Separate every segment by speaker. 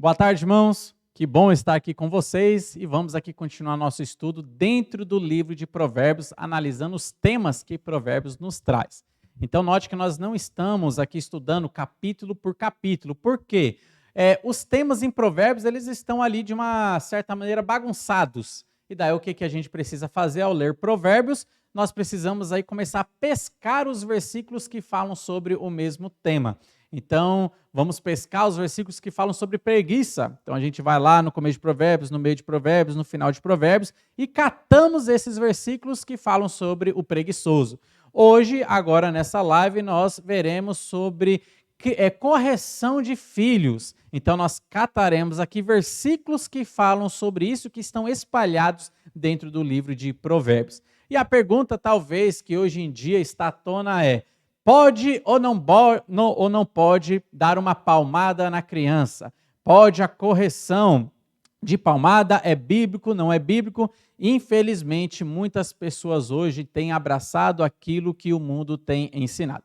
Speaker 1: Boa tarde, irmãos. Que bom estar aqui com vocês e vamos aqui continuar nosso estudo dentro do livro de Provérbios, analisando os temas que Provérbios nos traz. Então, note que nós não estamos aqui estudando capítulo por capítulo. Por quê? Os temas em Provérbios, eles estão ali de uma certa maneira bagunçados. E daí o que a gente precisa fazer ao ler Provérbios? Nós precisamos aí começar a pescar os versículos que falam sobre o mesmo tema. Então, vamos pescar os versículos que falam sobre preguiça. Então, a gente vai lá no começo de Provérbios, no meio de Provérbios, no final de Provérbios e catamos esses versículos que falam sobre o preguiçoso. Hoje, agora nessa live, nós veremos sobre correção de filhos. Então, nós cataremos aqui versículos que falam sobre isso, que estão espalhados dentro do livro de Provérbios. E a pergunta, talvez, que hoje em dia está à tona é: pode ou não pode dar uma palmada na criança? Pode a correção de palmada? É bíblico, não é bíblico? Infelizmente, muitas pessoas hoje têm abraçado aquilo que o mundo tem ensinado.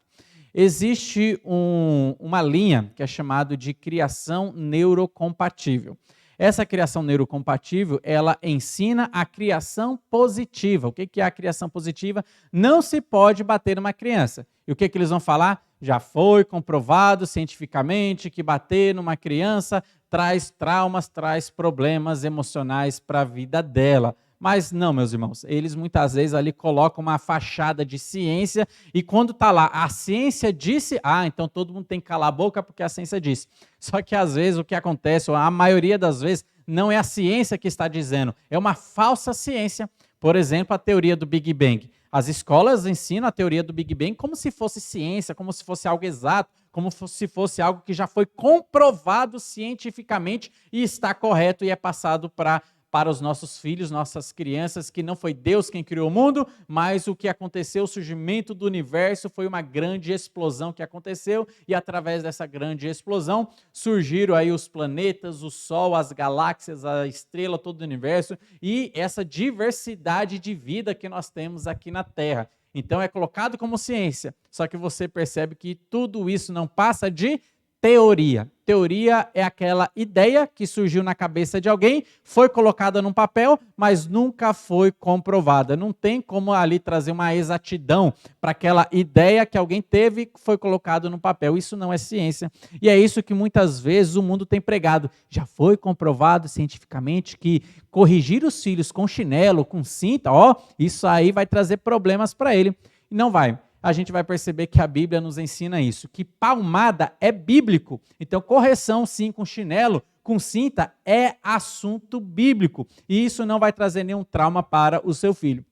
Speaker 1: Existe uma linha que é chamada de criação neurocompatível. Essa criação neurocompatível, ela ensina a criação positiva. O que é a criação positiva? Não se pode bater numa criança. E o que eles vão falar? Já foi comprovado cientificamente que bater numa criança traz traumas, traz problemas emocionais para a vida dela. Mas não, meus irmãos, eles muitas vezes ali colocam uma fachada de ciência e quando está lá, a ciência disse, então todo mundo tem que calar a boca porque a ciência disse. Só que às vezes o que acontece, ou a maioria das vezes, não é a ciência que está dizendo, é uma falsa ciência. Por exemplo, a teoria do Big Bang. As escolas ensinam a teoria do Big Bang como se fosse ciência, como se fosse algo exato, como se fosse algo que já foi comprovado cientificamente e está correto e é passado para os nossos filhos, nossas crianças, que não foi Deus quem criou o mundo, mas o que aconteceu, o surgimento do universo, foi uma grande explosão que aconteceu, e através dessa grande explosão, surgiram aí os planetas, o Sol, as galáxias, a estrela, todo o universo, e essa diversidade de vida que nós temos aqui na Terra. Então é colocado como ciência, só que você percebe que tudo isso não passa de teoria. Teoria é aquela ideia que surgiu na cabeça de alguém, foi colocada num papel, mas nunca foi comprovada. Não tem como ali trazer uma exatidão para aquela ideia que alguém teve e foi colocado no papel. Isso não é ciência. E é isso que muitas vezes o mundo tem pregado. Já foi comprovado cientificamente que corrigir os filhos com chinelo, com cinta, isso aí vai trazer problemas para ele. E não vai. A gente vai perceber que a Bíblia nos ensina isso, que palmada é bíblico. Então, correção, sim, com chinelo, com cinta, é assunto bíblico. E isso não vai trazer nenhum trauma para o seu filho.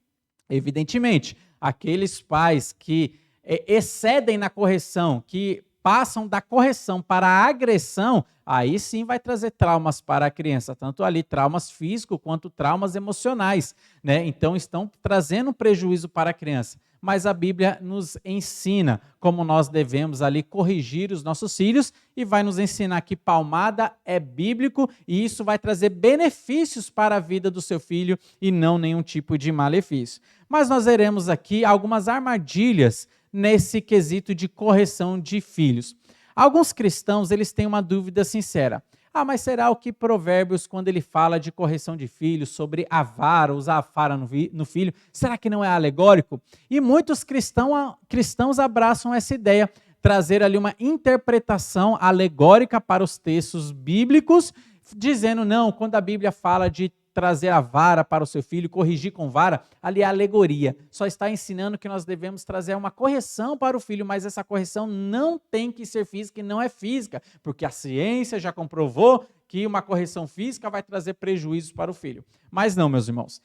Speaker 1: Evidentemente, aqueles pais que excedem na correção, que passam da correção para a agressão, aí sim vai trazer traumas para a criança, tanto ali traumas físicos quanto traumas emocionais, né? Então estão trazendo prejuízo para a criança. Mas a Bíblia nos ensina como nós devemos ali corrigir os nossos filhos e vai nos ensinar que palmada é bíblico e isso vai trazer benefícios para a vida do seu filho e não nenhum tipo de malefício. Mas nós veremos aqui algumas armadilhas nesse quesito de correção de filhos. Alguns cristãos, eles têm uma dúvida sincera. Mas será o que Provérbios, quando ele fala de correção de filhos, sobre a vara, usar a vara no filho, será que não é alegórico? E muitos cristãos abraçam essa ideia, trazer ali uma interpretação alegórica para os textos bíblicos, dizendo, não, quando a Bíblia fala de trazer a vara para o seu filho, corrigir com vara, ali é alegoria. Só está ensinando que nós devemos trazer uma correção para o filho, mas essa correção não tem que ser física e não é física, porque a ciência já comprovou que uma correção física vai trazer prejuízos para o filho. Mas não, meus irmãos.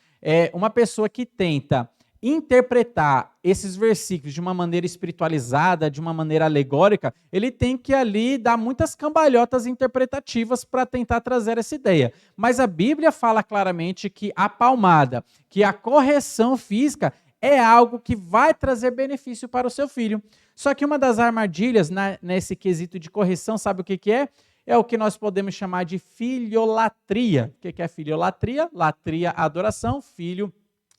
Speaker 1: Uma pessoa que tenta interpretar esses versículos de uma maneira espiritualizada, de uma maneira alegórica, ele tem que ali dar muitas cambalhotas interpretativas para tentar trazer essa ideia. Mas a Bíblia fala claramente que a palmada, que a correção física é algo que vai trazer benefício para o seu filho. Só que uma das armadilhas nesse quesito de correção, sabe o que é? É o que nós podemos chamar de filiolatria. O que é filiolatria? Latria, adoração, filho,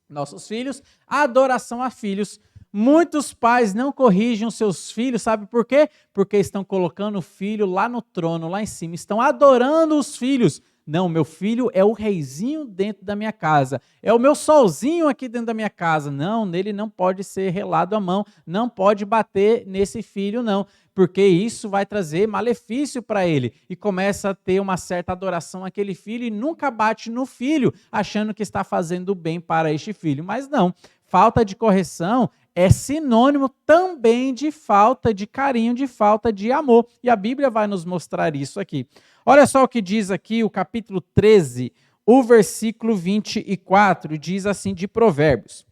Speaker 1: nossos filhos, adoração a filhos. Muitos pais não corrigem os seus filhos, sabe por quê? Porque estão colocando o filho lá no trono, lá em cima, estão adorando os filhos. Não, meu filho é o reizinho dentro da minha casa, é o meu solzinho aqui dentro da minha casa. Não, nele não pode ser relado a mão, não pode bater nesse filho, não, porque isso vai trazer malefício para ele. E começa a ter uma certa adoração àquele filho e nunca bate no filho, achando que está fazendo bem para este filho. Mas não, falta de correção é sinônimo também de falta de carinho, de falta de amor. E a Bíblia vai nos mostrar isso aqui. Olha só o que diz aqui o capítulo 13, o versículo 24, diz assim de Provérbios.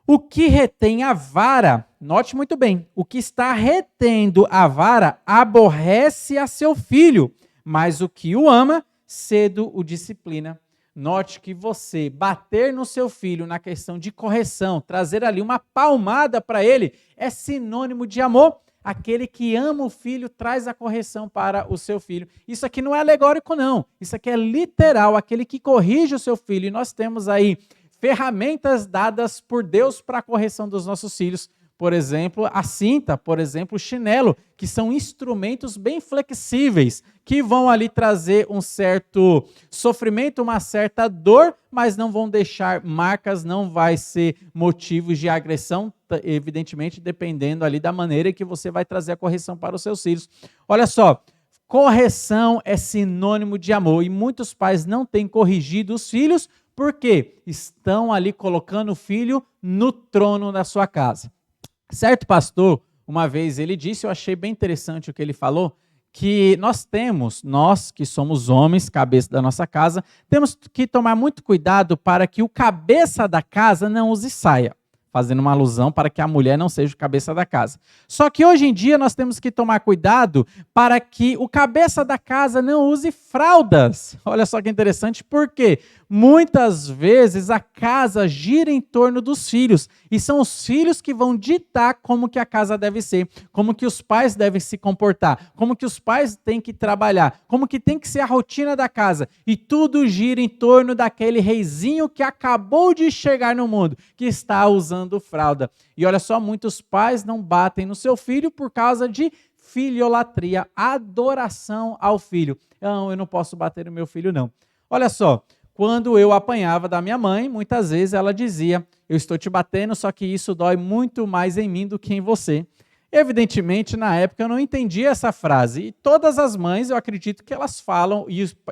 Speaker 1: O que retém a vara, note muito bem, o que está retendo a vara aborrece a seu filho, mas o que o ama, cedo o disciplina. Note que você bater no seu filho na questão de correção, trazer ali uma palmada para ele, é sinônimo de amor. Aquele que ama o filho traz a correção para o seu filho. Isso aqui não é alegórico, não. Isso aqui é literal, aquele que corrige o seu filho. E nós temos aí ferramentas dadas por Deus para a correção dos nossos filhos. Por exemplo, a cinta, por exemplo, o chinelo, que são instrumentos bem flexíveis, que vão ali trazer um certo sofrimento, uma certa dor, mas não vão deixar marcas, não vai ser motivos de agressão, evidentemente, dependendo ali da maneira que você vai trazer a correção para os seus filhos. Olha só, correção é sinônimo de amor, e muitos pais não têm corrigido os filhos, porque estão ali colocando o filho no trono da sua casa. Certo pastor, uma vez ele disse, eu achei bem interessante o que ele falou, que nós que somos homens, cabeça da nossa casa, temos que tomar muito cuidado para que o cabeça da casa não use saia, fazendo uma alusão para que a mulher não seja o cabeça da casa. Só que hoje em dia nós temos que tomar cuidado para que o cabeça da casa não use fraldas. Olha só que interessante, por quê? Muitas vezes a casa gira em torno dos filhos, e são os filhos que vão ditar como que a casa deve ser, como que os pais devem se comportar, como que os pais têm que trabalhar, como que tem que ser a rotina da casa, e tudo gira em torno daquele reizinho que acabou de chegar no mundo, que está usando fralda. E olha só, muitos pais não batem no seu filho por causa de filiolatria, adoração ao filho. Não, eu não posso bater no meu filho, não. Olha só, quando eu apanhava da minha mãe, muitas vezes ela dizia, eu estou te batendo, só que isso dói muito mais em mim do que em você. Evidentemente, na época eu não entendia essa frase, e todas as mães, eu acredito que elas falam,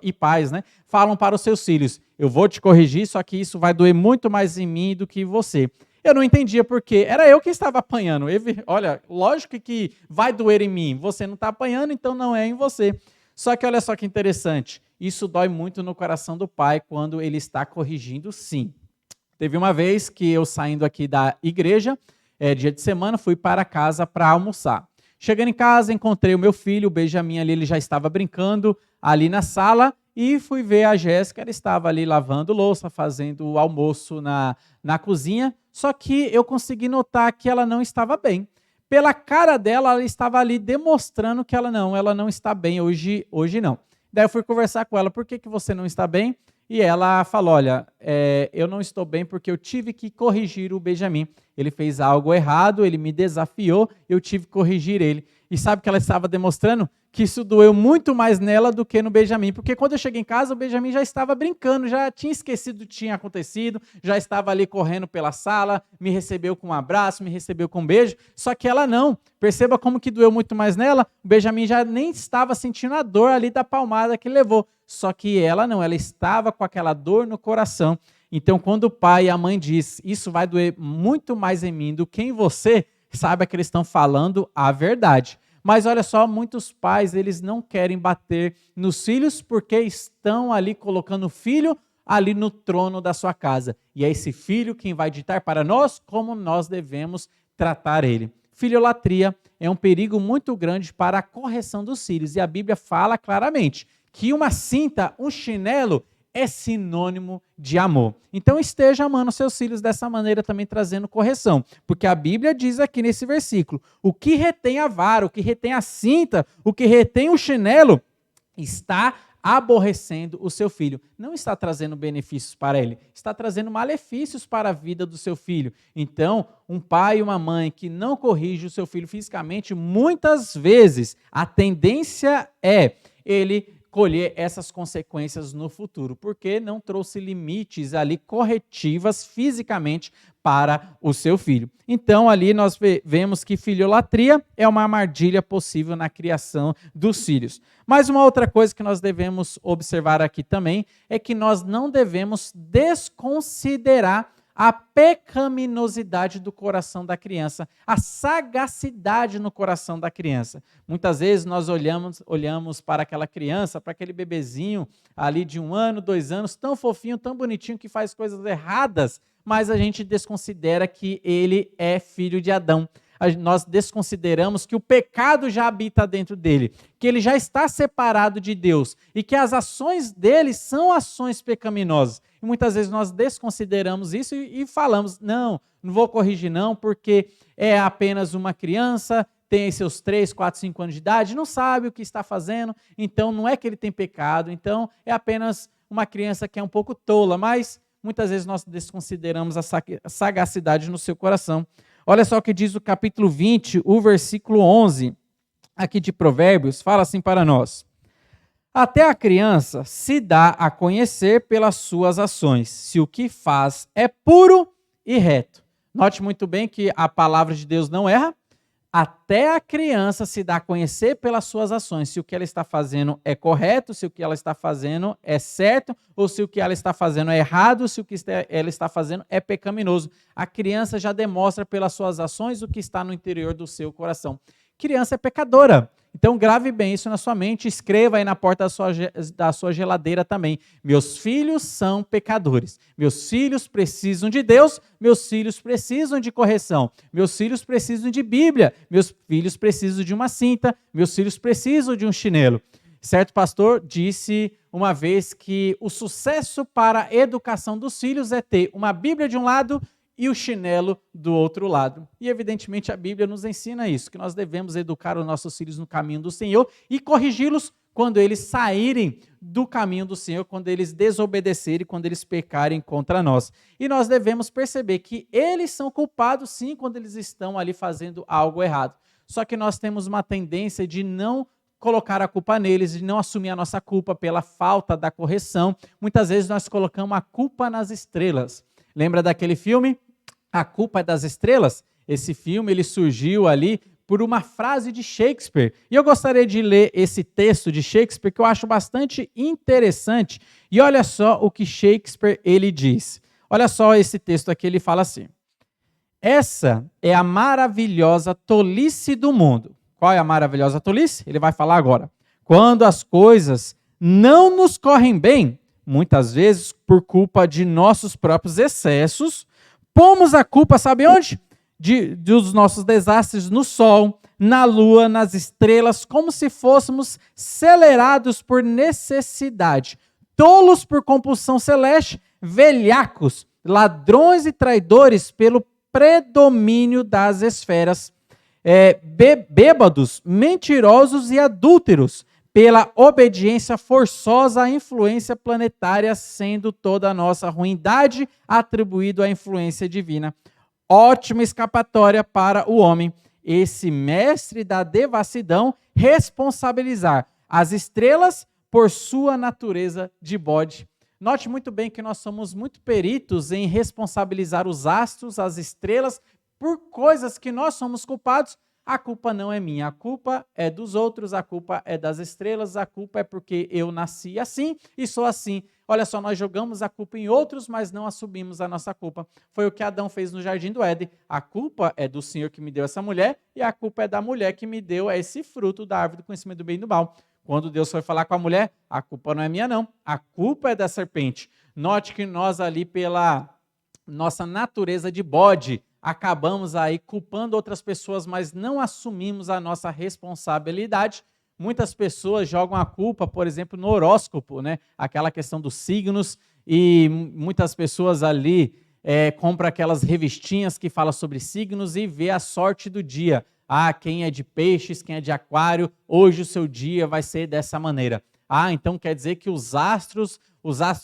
Speaker 1: e pais, né, falam para os seus filhos, eu vou te corrigir, só que isso vai doer muito mais em mim do que você. Eu não entendia porque era eu que estava apanhando. Olha, lógico que vai doer em mim, você não está apanhando, então não é em você. Só que olha só que interessante, isso dói muito no coração do pai quando ele está corrigindo, sim. Teve uma vez que eu saindo aqui da igreja, dia de semana, fui para casa para almoçar. Chegando em casa, encontrei o meu filho, o Benjamin ali, ele já estava brincando ali na sala, e fui ver a Jéssica, ela estava ali lavando louça, fazendo o almoço na cozinha, só que eu consegui notar que ela não estava bem. Pela cara dela, ela estava ali demonstrando que ela não está bem, hoje não. Daí eu fui conversar com ela, por que você não está bem? E ela falou, olha, eu não estou bem porque eu tive que corrigir o Benjamin. Ele fez algo errado, ele me desafiou, eu tive que corrigir ele. E sabe o que ela estava demonstrando? Que isso doeu muito mais nela do que no Benjamin, porque quando eu cheguei em casa, o Benjamin já estava brincando, já tinha esquecido o que tinha acontecido, já estava ali correndo pela sala, me recebeu com um abraço, me recebeu com um beijo, só que ela não. Perceba como que doeu muito mais nela, o Benjamin já nem estava sentindo a dor ali da palmada que levou, só que ela não, ela estava com aquela dor no coração. Então, quando o pai e a mãe diz, isso vai doer muito mais em mim do que em você, saiba que eles estão falando a verdade. Mas olha só, muitos pais, eles não querem bater nos filhos porque estão ali colocando o filho ali no trono da sua casa. E é esse filho quem vai ditar para nós como nós devemos tratar ele. Filiolatria é um perigo muito grande para a correção dos filhos. E a Bíblia fala claramente que uma cinta, um chinelo, é sinônimo de amor. Então esteja amando seus filhos dessa maneira também, trazendo correção. Porque a Bíblia diz aqui nesse versículo, o que retém a vara, o que retém a cinta, o que retém o chinelo, está aborrecendo o seu filho. Não está trazendo benefícios para ele, está trazendo malefícios para a vida do seu filho. Então, um pai e uma mãe que não corrige o seu filho fisicamente, muitas vezes a tendência é ele colher essas consequências no futuro, porque não trouxe limites ali corretivas fisicamente para o seu filho. Então, ali nós vemos que filiolatria é uma armadilha possível na criação dos filhos. Mas uma outra coisa que nós devemos observar aqui também é que nós não devemos desconsiderar a pecaminosidade do coração da criança, a sagacidade no coração da criança. Muitas vezes nós olhamos para aquela criança, para aquele bebezinho ali de 1 ano, 2 anos, tão fofinho, tão bonitinho, que faz coisas erradas, mas a gente desconsidera que ele é filho de Adão. Nós desconsideramos que o pecado já habita dentro dele, que ele já está separado de Deus e que as ações dele são ações pecaminosas. E muitas vezes nós desconsideramos isso e falamos, não vou corrigir não, porque é apenas uma criança, tem seus 3, 4, 5 anos de idade, não sabe o que está fazendo, então não é que ele tem pecado, então é apenas uma criança que é um pouco tola, mas muitas vezes nós desconsideramos a sagacidade no seu coração. Olha só o que diz o capítulo 20, o versículo 11, aqui de Provérbios, fala assim para nós. Até a criança se dá a conhecer pelas suas ações, se o que faz é puro e reto. Note muito bem que a palavra de Deus não erra. Até a criança se dá a conhecer pelas suas ações, se o que ela está fazendo é correto, se o que ela está fazendo é certo, ou se o que ela está fazendo é errado, se o que ela está fazendo é pecaminoso. A criança já demonstra pelas suas ações o que está no interior do seu coração. Criança é pecadora. Então grave bem isso na sua mente, escreva aí na porta da sua geladeira também. Meus filhos são pecadores. Meus filhos precisam de Deus, meus filhos precisam de correção. Meus filhos precisam de Bíblia, meus filhos precisam de uma cinta, meus filhos precisam de um chinelo. Certo pastor disse uma vez que o sucesso para a educação dos filhos é ter uma Bíblia de um lado e o chinelo do outro lado. E evidentemente a Bíblia nos ensina isso, que nós devemos educar os nossos filhos no caminho do Senhor e corrigi-los quando eles saírem do caminho do Senhor, quando eles desobedecerem, quando eles pecarem contra nós. E nós devemos perceber que eles são culpados sim quando eles estão ali fazendo algo errado. Só que nós temos uma tendência de não colocar a culpa neles, de não assumir a nossa culpa pela falta da correção. Muitas vezes nós colocamos a culpa nas estrelas. Lembra daquele filme? A Culpa é das Estrelas? Esse filme ele surgiu ali por uma frase de Shakespeare. E eu gostaria de ler esse texto de Shakespeare, que eu acho bastante interessante. E olha só o que Shakespeare ele diz. Olha só esse texto aqui, ele fala assim. Essa é a maravilhosa tolice do mundo. Qual é a maravilhosa tolice? Ele vai falar agora. Quando as coisas não nos correm bem, muitas vezes por culpa de nossos próprios excessos, pomos a culpa, sabe onde? Dos nossos desastres no sol, na lua, nas estrelas, como se fôssemos acelerados por necessidade, tolos por compulsão celeste, velhacos, ladrões e traidores pelo predomínio das esferas, bêbados, mentirosos e adúlteros, pela obediência forçosa à influência planetária, sendo toda a nossa ruindade atribuído à influência divina. Ótima escapatória para o homem, esse mestre da devassidão, responsabilizar as estrelas por sua natureza de bode. Note muito bem que nós somos muito peritos em responsabilizar os astros, as estrelas, por coisas que nós somos culpados. A culpa não é minha, a culpa é dos outros, a culpa é das estrelas, a culpa é porque eu nasci assim e sou assim. Olha só, nós jogamos a culpa em outros, mas não assumimos a nossa culpa. Foi o que Adão fez no Jardim do Éden. A culpa é do Senhor que me deu essa mulher e a culpa é da mulher que me deu esse fruto da árvore do conhecimento do bem e do mal. Quando Deus foi falar com a mulher, a culpa não é minha não, a culpa é da serpente. Note que nós ali pela nossa natureza de bode, acabamos aí culpando outras pessoas, mas não assumimos a nossa responsabilidade. Muitas pessoas jogam a culpa, por exemplo, no horóscopo, né? Aquela questão dos signos, e muitas pessoas ali compram aquelas revistinhas que falam sobre signos e vê a sorte do dia. Ah, quem é de peixes, quem é de aquário, hoje o seu dia vai ser dessa maneira. Ah, então quer dizer que os astros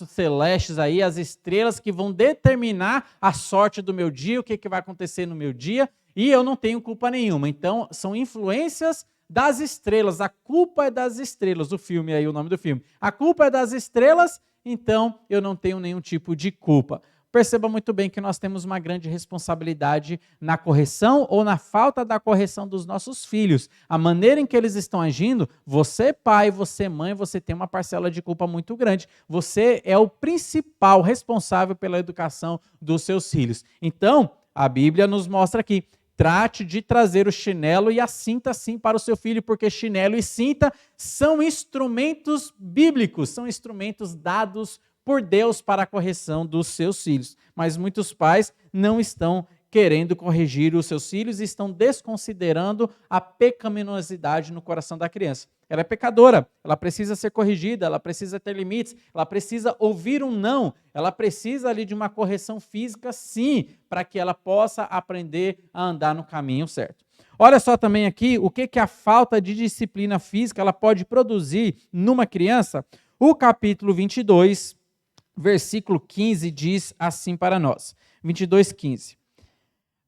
Speaker 1: celestes aí, as estrelas que vão determinar a sorte do meu dia, o que vai acontecer no meu dia, e eu não tenho culpa nenhuma. Então, são influências das estrelas. A culpa é das estrelas. O filme aí, o nome do filme. A culpa é das estrelas, então eu não tenho nenhum tipo de culpa. Perceba muito bem que nós temos uma grande responsabilidade na correção ou na falta da correção dos nossos filhos. A maneira em que eles estão agindo, você pai, você mãe, você tem uma parcela de culpa muito grande. Você é o principal responsável pela educação dos seus filhos. Então, a Bíblia nos mostra aqui, trate de trazer o chinelo e a cinta sim para o seu filho, porque chinelo e cinta são instrumentos bíblicos, são instrumentos dados por Deus para a correção dos seus filhos. Mas muitos pais não estão querendo corrigir os seus filhos e estão desconsiderando a pecaminosidade no coração da criança. Ela é pecadora, ela precisa ser corrigida, ela precisa ter limites, ela precisa ouvir um não, ela precisa ali de uma correção física, sim, para que ela possa aprender a andar no caminho certo. Olha só também aqui o que a falta de disciplina física ela pode produzir numa criança. O capítulo 22, versículo 15 diz assim para nós, 22:15.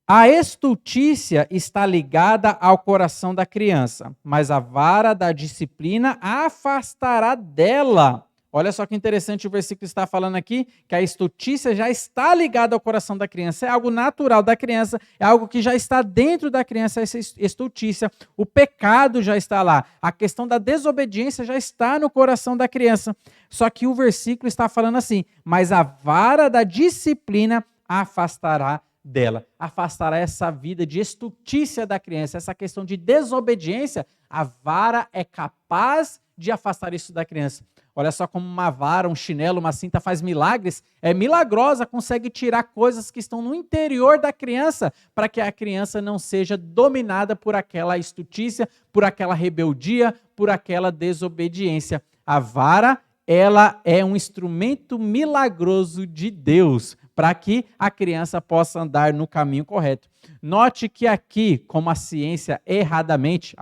Speaker 1: A estultícia está ligada ao coração da criança, mas a vara da disciplina a afastará dela. Olha só que interessante o versículo está falando aqui, que a estultícia já está ligada ao coração da criança. É algo natural da criança, é algo que já está dentro da criança, essa estultícia. O pecado já está lá. A questão da desobediência já está no coração da criança. Só que o versículo está falando assim, mas a vara da disciplina a afastará dela. Afastará essa vida de estultícia da criança, essa questão de desobediência. A vara é capaz de afastar isso da criança. Olha só como uma vara, um chinelo, uma cinta faz milagres. É milagrosa, consegue tirar coisas que estão no interior da criança para que a criança não seja dominada por aquela estultícia, por aquela rebeldia, por aquela desobediência. A vara, ela é um instrumento milagroso de Deus para que a criança possa andar no caminho correto. Note que aqui, como a ciência erradamente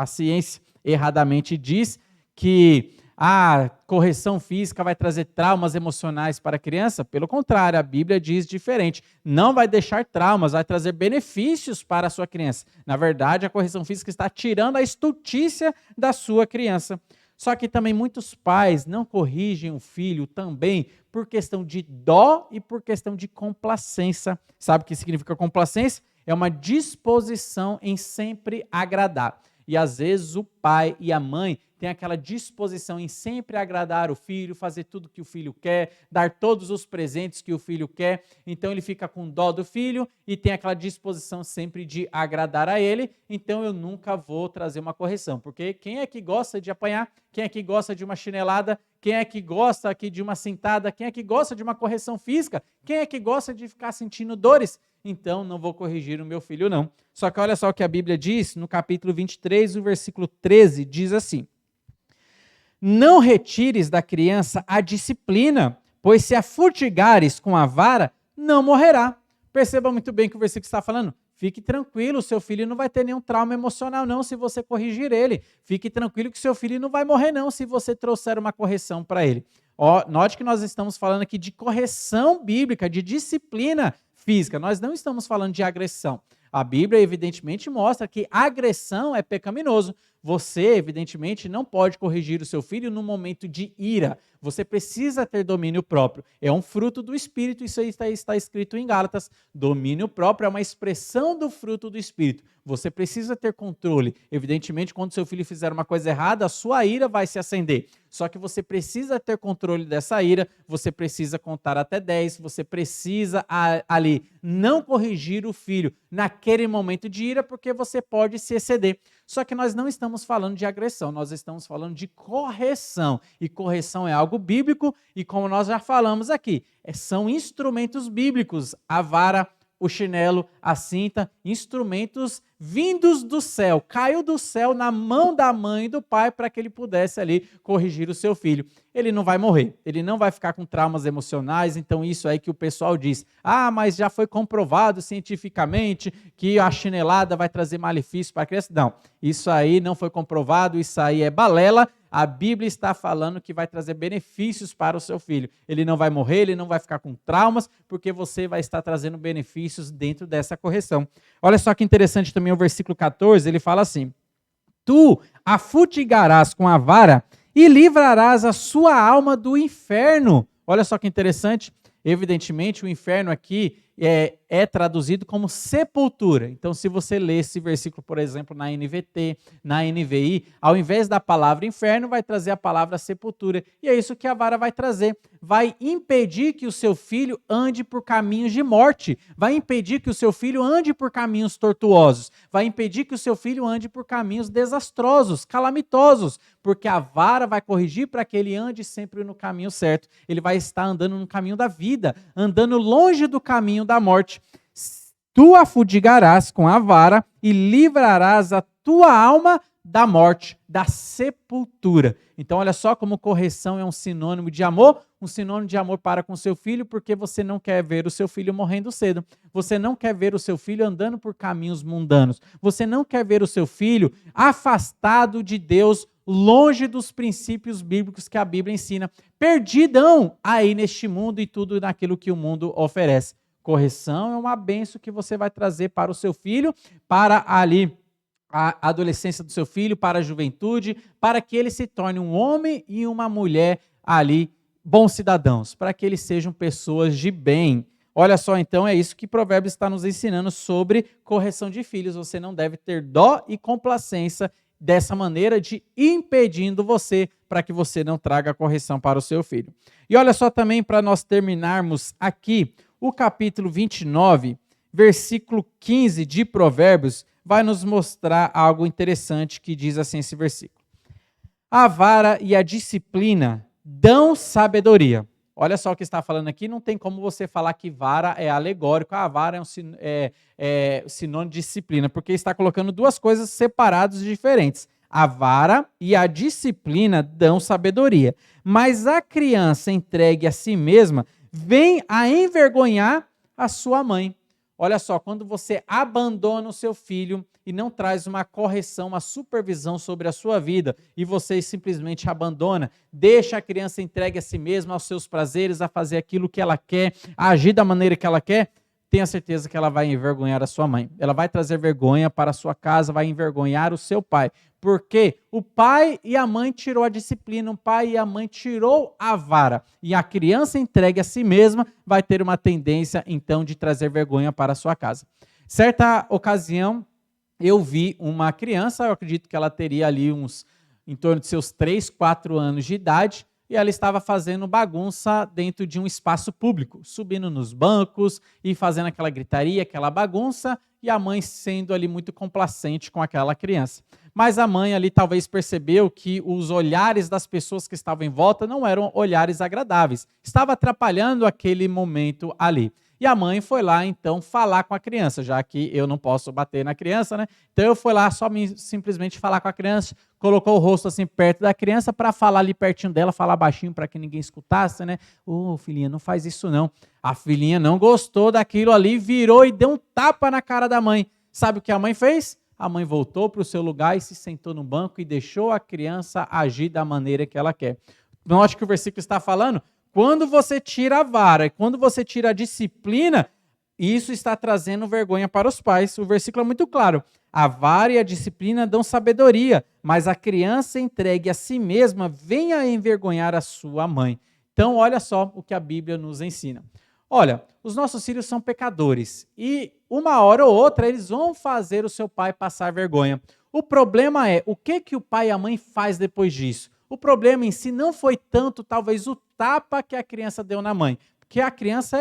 Speaker 1: diz que a correção física vai trazer traumas emocionais para a criança, pelo contrário, a Bíblia diz diferente. Não vai deixar traumas, vai trazer benefícios para a sua criança. Na verdade, a correção física está tirando a estultícia da sua criança. Só que também muitos pais não corrigem o filho também por questão de dó e por questão de complacência. Sabe o que significa complacência? É uma disposição em sempre agradar. E às vezes o pai e a mãe têm aquela disposição em sempre agradar o filho, fazer tudo que o filho quer, dar todos os presentes que o filho quer. Então ele fica com dó do filho e tem aquela disposição sempre de agradar a ele. Então eu nunca vou trazer uma correção, porque quem é que gosta de apanhar? Quem é que gosta de uma chinelada? Quem é que gosta aqui de uma cintada? Quem é que gosta de uma correção física? Quem é que gosta de ficar sentindo dores? Então não vou corrigir o meu filho não. Só que olha só o que a Bíblia diz, no capítulo 23, o versículo 13, diz assim: não retires da criança a disciplina, pois se a furtigares com a vara, não morrerá. Perceba muito bem que o versículo está falando. Fique tranquilo, o seu filho não vai ter nenhum trauma emocional não se você corrigir ele. Fique tranquilo que o seu filho não vai morrer não se você trouxer uma correção para ele. Note que nós estamos falando aqui de correção bíblica, de disciplina física. Nós não estamos falando de agressão. A Bíblia, evidentemente, mostra que agressão é pecaminoso. Você, evidentemente, não pode corrigir o seu filho no momento de ira. Você precisa ter domínio próprio. É um fruto do Espírito, isso aí está escrito em Gálatas. Domínio próprio é uma expressão do fruto do Espírito. Você precisa ter controle. Evidentemente, quando seu filho fizer uma coisa errada, a sua ira vai se acender. Só que você precisa ter controle dessa ira, você precisa contar até 10, você precisa ali não corrigir o filho naquele momento de ira, porque você pode se exceder. Só que nós não estamos falando de agressão, nós estamos falando de correção. E correção é algo bíblico e, como nós já falamos aqui, são instrumentos bíblicos. A vara, o chinelo, a cinta, instrumentos vindos do céu, caiu do céu na mão da mãe e do pai para que ele pudesse ali corrigir o seu filho. Ele não vai morrer, ele não vai ficar com traumas emocionais, então isso aí que o pessoal diz, mas já foi comprovado cientificamente que a chinelada vai trazer malefício para a criança. Não, isso aí não foi comprovado, isso aí é balela. A Bíblia está falando que vai trazer benefícios para o seu filho. Ele não vai morrer, ele não vai ficar com traumas, porque você vai estar trazendo benefícios dentro dessa correção. Olha só que interessante também o versículo 14, ele fala assim: tu a fustigarás com a vara e livrarás a sua alma do inferno. Olha só que interessante. Evidentemente, o inferno aqui é traduzido como sepultura. Então, se você lê esse versículo, por exemplo, na NVT, na NVI, ao invés da palavra inferno, vai trazer a palavra sepultura. E é isso que a vara vai trazer. Vai impedir que o seu filho ande por caminhos de morte. Vai impedir que o seu filho ande por caminhos tortuosos. Vai impedir que o seu filho ande por caminhos desastrosos, calamitosos. Porque a vara vai corrigir para que ele ande sempre no caminho certo. Ele vai estar andando no caminho da vida, andando longe do caminho da morte. Tu a fustigarás com a vara e livrarás a tua alma da morte, da sepultura. Então, olha só como correção é um sinônimo de amor, um sinônimo de amor para com seu filho, porque você não quer ver o seu filho morrendo cedo. Você não quer ver o seu filho andando por caminhos mundanos. Você não quer ver o seu filho afastado de Deus, longe dos princípios bíblicos que a Bíblia ensina, perdidão aí neste mundo e tudo naquilo que o mundo oferece. Correção é uma bênção que você vai trazer para o seu filho, para ali a adolescência do seu filho, para a juventude, para que ele se torne um homem e uma mulher ali, bons cidadãos, para que eles sejam pessoas de bem. Olha só, então, é isso que Provérbios está nos ensinando sobre correção de filhos. Você não deve ter dó e complacência dessa maneira de impedindo você para que você não traga a correção para o seu filho. E olha só também, para nós terminarmos aqui, o capítulo 29, versículo 15 de Provérbios, vai nos mostrar algo interessante que diz assim esse versículo. A vara e a disciplina dão sabedoria. Olha só o que está falando aqui, não tem como você falar que vara é alegórico, a vara é um sinônimo de disciplina, porque está colocando duas coisas separadas e diferentes. A vara e a disciplina dão sabedoria, mas a criança entregue a si mesma vem a envergonhar a sua mãe. Olha só, quando você abandona o seu filho e não traz uma correção, uma supervisão sobre a sua vida, e você simplesmente abandona, deixa a criança entregue a si mesma, aos seus prazeres, a fazer aquilo que ela quer, a agir da maneira que ela quer, tenha certeza que ela vai envergonhar a sua mãe. Ela vai trazer vergonha para a sua casa, vai envergonhar o seu pai. Porque o pai e a mãe tirou a disciplina, o pai e a mãe tirou a vara. E a criança entregue a si mesma vai ter uma tendência, então, de trazer vergonha para a sua casa. Certa ocasião, eu vi uma criança, eu acredito que ela teria ali em torno de seus 3, 4 anos de idade, e ela estava fazendo bagunça dentro de um espaço público, subindo nos bancos e fazendo aquela gritaria, aquela bagunça, e a mãe sendo ali muito complacente com aquela criança. Mas a mãe ali talvez percebeu que os olhares das pessoas que estavam em volta não eram olhares agradáveis, estava atrapalhando aquele momento ali. E a mãe foi lá, então, falar com a criança, já que eu não posso bater na criança, né? Então eu fui lá simplesmente falar com a criança, colocou o rosto assim perto da criança para falar ali pertinho dela, falar baixinho para que ninguém escutasse, né? Ô, filhinha, não faz isso não. A filhinha não gostou daquilo ali, virou e deu um tapa na cara da mãe. Sabe o que a mãe fez? A mãe voltou para o seu lugar e se sentou no banco e deixou a criança agir da maneira que ela quer. Note que o versículo está falando, quando você tira a vara e quando você tira a disciplina, isso está trazendo vergonha para os pais. O versículo é muito claro. A vara e a disciplina dão sabedoria, mas a criança entregue a si mesma vem a envergonhar a sua mãe. Então, olha só o que a Bíblia nos ensina. Olha, os nossos filhos são pecadores e uma hora ou outra eles vão fazer o seu pai passar vergonha. O problema é o que o pai e a mãe faz depois disso. O problema em si não foi tanto, talvez, o tapa que a criança deu na mãe. Porque a criança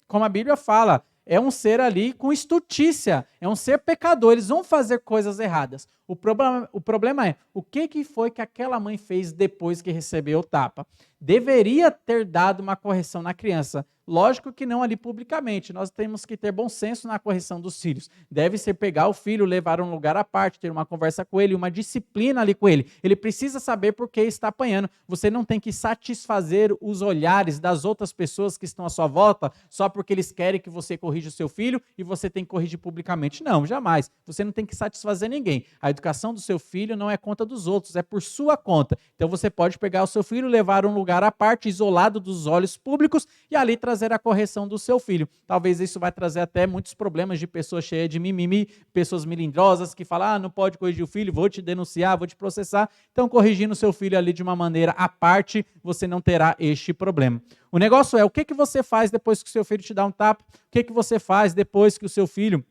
Speaker 1: como a Bíblia fala, é um ser ali com estutícia, é um ser pecador, eles vão fazer coisas erradas. O problema é, o que foi que aquela mãe fez depois que recebeu o tapa? Deveria ter dado uma correção na criança. Lógico que não ali publicamente, nós temos que ter bom senso na correção dos filhos. Deve ser pegar o filho, levar a um lugar à parte, ter uma conversa com ele, uma disciplina ali com ele. Ele precisa saber por que está apanhando. Você não tem que satisfazer os olhares das outras pessoas que estão à sua volta só porque eles querem que você corrija o seu filho e você tem que corrigir publicamente. Não, jamais. Você não tem que satisfazer ninguém. A educação do seu filho não é conta dos outros, é por sua conta. Então você pode pegar o seu filho, levar a um lugar à parte, isolado dos olhos públicos e ali trazer a correção do seu filho. Talvez isso vai trazer até muitos problemas de pessoas cheias de mimimi, pessoas melindrosas que falam, não pode corrigir o filho, vou te denunciar, vou te processar. Então corrigindo o seu filho ali de uma maneira à parte, você não terá este problema. O negócio é, o que você faz depois que o seu filho te dá um tapa? O que você faz depois que o seu filho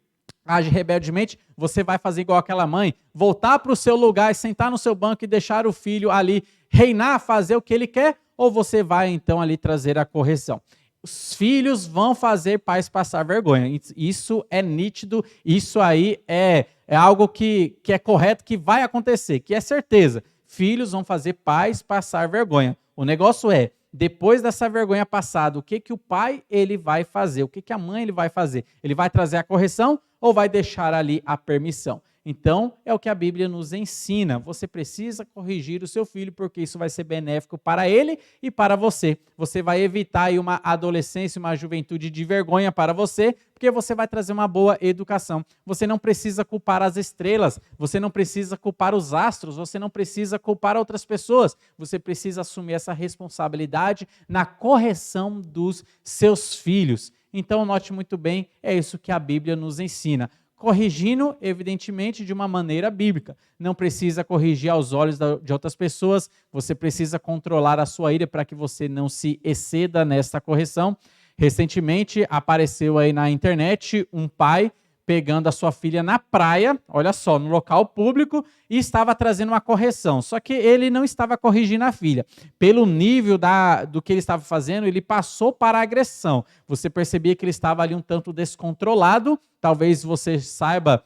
Speaker 1: age rebeldemente? Você vai fazer igual aquela mãe, voltar para o seu lugar, sentar no seu banco e deixar o filho ali reinar, fazer o que ele quer? Ou você vai então ali trazer a correção? Os filhos vão fazer pais passar vergonha. Isso é nítido, isso aí é algo que é correto, que vai acontecer, que é certeza. Filhos vão fazer pais passar vergonha. O negócio é, depois dessa vergonha passada, o que o pai ele vai fazer? O que a mãe ele vai fazer? Ele vai trazer a correção ou vai deixar ali a permissão? Então, é o que a Bíblia nos ensina. Você precisa corrigir o seu filho, porque isso vai ser benéfico para ele e para você. Você vai evitar aí uma adolescência, uma juventude de vergonha para você, porque você vai trazer uma boa educação. Você não precisa culpar as estrelas, você não precisa culpar os astros, você não precisa culpar outras pessoas. Você precisa assumir essa responsabilidade na correção dos seus filhos. Então, note muito bem, é isso que a Bíblia nos ensina. Corrigindo, evidentemente, de uma maneira bíblica. Não precisa corrigir aos olhos de outras pessoas, você precisa controlar a sua ira para que você não se exceda nesta correção. Recentemente, apareceu aí na internet um pai pegando a sua filha na praia, olha só, no local público, e estava trazendo uma correção. Só que ele não estava corrigindo a filha. Pelo nível do que ele estava fazendo, ele passou para a agressão. Você percebia que ele estava ali um tanto descontrolado. Talvez você saiba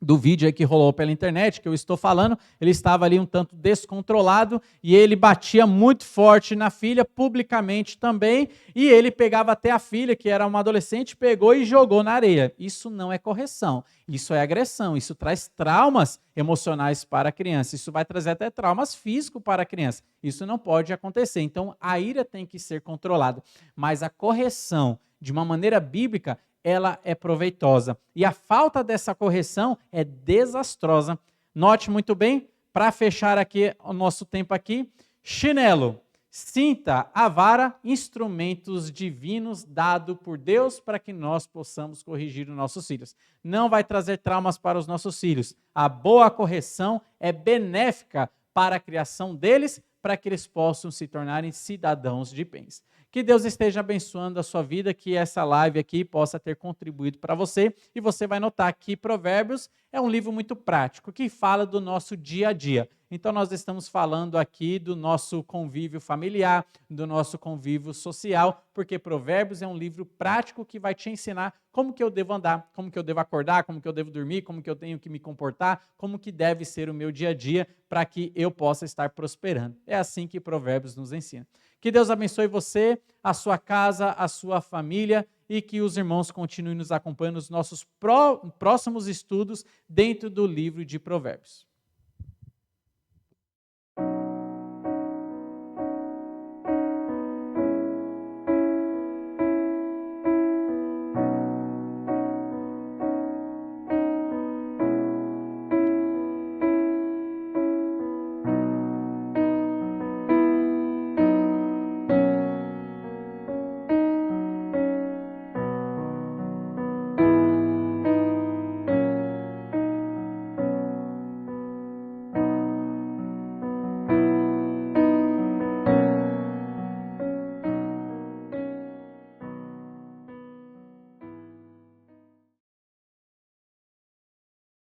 Speaker 1: do vídeo aí que rolou pela internet, que eu estou falando, ele estava ali um tanto descontrolado e ele batia muito forte na filha, publicamente também, e ele pegava até a filha, que era uma adolescente, pegou e jogou na areia. Isso não é correção, isso é agressão, isso traz traumas emocionais para a criança, isso vai trazer até traumas físicos para a criança. Isso não pode acontecer, então a ira tem que ser controlada, mas a correção, de uma maneira bíblica, ela é proveitosa. E a falta dessa correção é desastrosa. Note muito bem, para fechar aqui o nosso tempo aqui, chinelo, cinta, a vara, instrumentos divinos dado por Deus para que nós possamos corrigir os nossos filhos. Não vai trazer traumas para os nossos filhos. A boa correção é benéfica para a criação deles, para que eles possam se tornarem cidadãos de bens. Que Deus esteja abençoando a sua vida, que essa live aqui possa ter contribuído para você. E você vai notar que Provérbios é um livro muito prático, que fala do nosso dia a dia. Então nós estamos falando aqui do nosso convívio familiar, do nosso convívio social, porque Provérbios é um livro prático que vai te ensinar como que eu devo andar, como que eu devo acordar, como que eu devo dormir, como que eu tenho que me comportar, como que deve ser o meu dia a dia para que eu possa estar prosperando. É assim que Provérbios nos ensina. Que Deus abençoe você, a sua casa, a sua família e que os irmãos continuem nos acompanhando nos nossos próximos estudos dentro do livro de Provérbios.